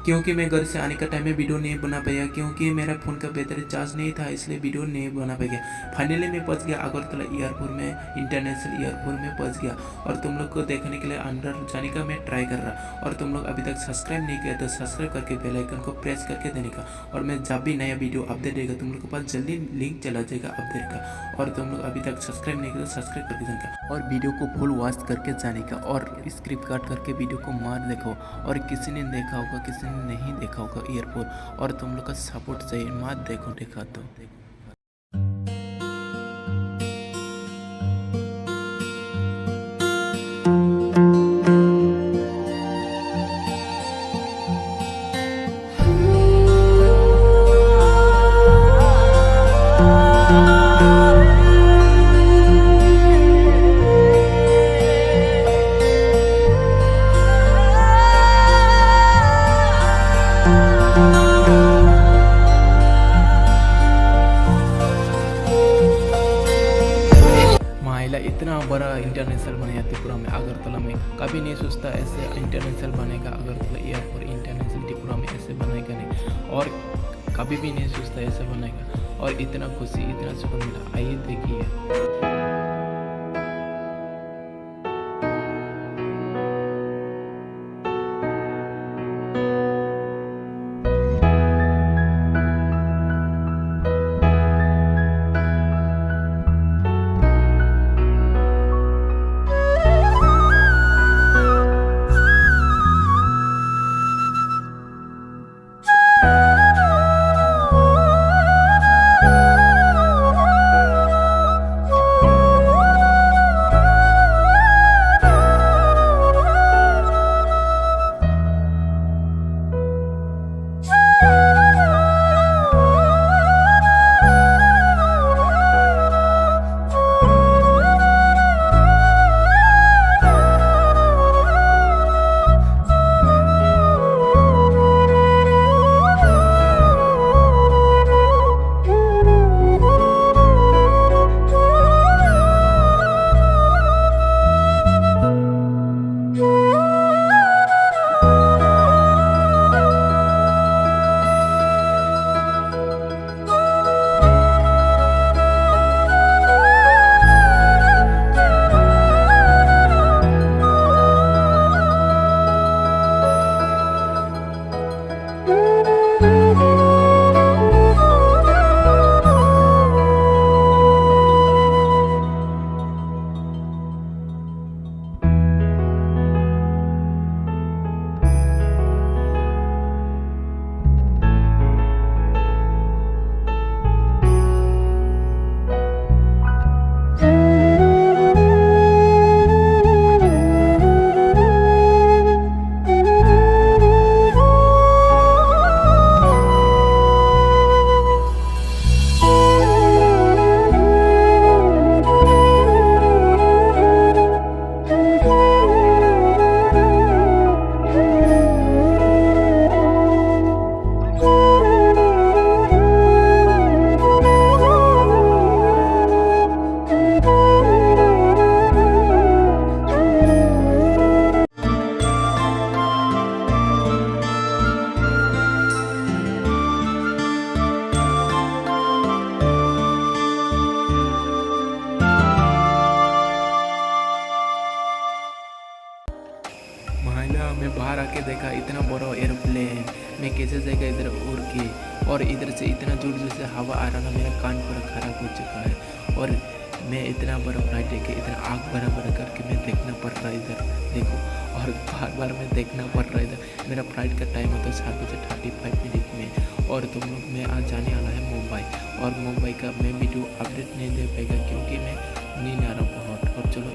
क्योंकि मैं घर से आने का टाइम में वीडियो नहीं बना पाया, क्योंकि मेरा फ़ोन का बैटरी चार्ज नहीं था, इसलिए वीडियो नहीं बना पाया। फाइनली मैं पहुंच गया अगरतला एयरपोर्ट में, इंटरनेशनल एयरपोर्ट में पहुंच गया। और तुम लोग को देखने के लिए अंदर जाने का मैं ट्राई कर रहा। और तुम लोग अभी तक सब्सक्राइब नहीं किया तो सब्सक्राइब करके बेल आइकन को प्रेस करके देने का। और मैं जब भी नया वीडियो अपडेट देगा तुम लोग के पास जल्दी लिंक चला जाएगा अपडेट का। और तुम लोग अभी तक सब्सक्राइब नहीं किया तो सब्सक्राइब करके जाने का और वीडियो को फुल वॉच करके जाने का। और स्क्रिप्ट काट करके वीडियो को मार देखो। और किसी ने देखा होगा, किसी ने नहीं देखा होगा एयरपोर्ट। और तुम लोग का सपोर्ट चाहिए, मत देखा तो। माहिला इतना बड़ा इंटरनेशनल बनाया त्रिपुरा में, अगरतला में। कभी नहीं सोचता ऐसे इंटरनेशनल बनेगा अगरतला एयरपोर्ट, इंटरनेशनल त्रिपुरा में ऐसे बनेगा नहीं। और कभी भी नहीं सोचता ऐसे बनेगा। और इतना खुशी, इतना सुकून मिला, आइए देखिए। महिला मैं बाहर आके देखा इतना बड़ा एरोप्लेन, मैं कैसे जाएगा इधर उड़ के। और इधर से इतना जोर जोर से हवा आ रहा ना, मेरा कान पूरा खराब हो चुका है। और मैं इतना बड़ा फ्लाइट देखे, इतना आग बड़ा बड़ा करके मैं देखना पड़ रहा है इधर देखो। और बार बार मैं देखना पड़ रहा है इधर। मेरा फ्लाइट का टाइम होता है 7:35 में। और तुम लोग मैं आज जाने वाला है मुंबई। और मुंबई का मैं वीडियो अपडेट नहीं दे पाएगा क्योंकि मैं नींद आ रहा हूँ बहुत। और चलो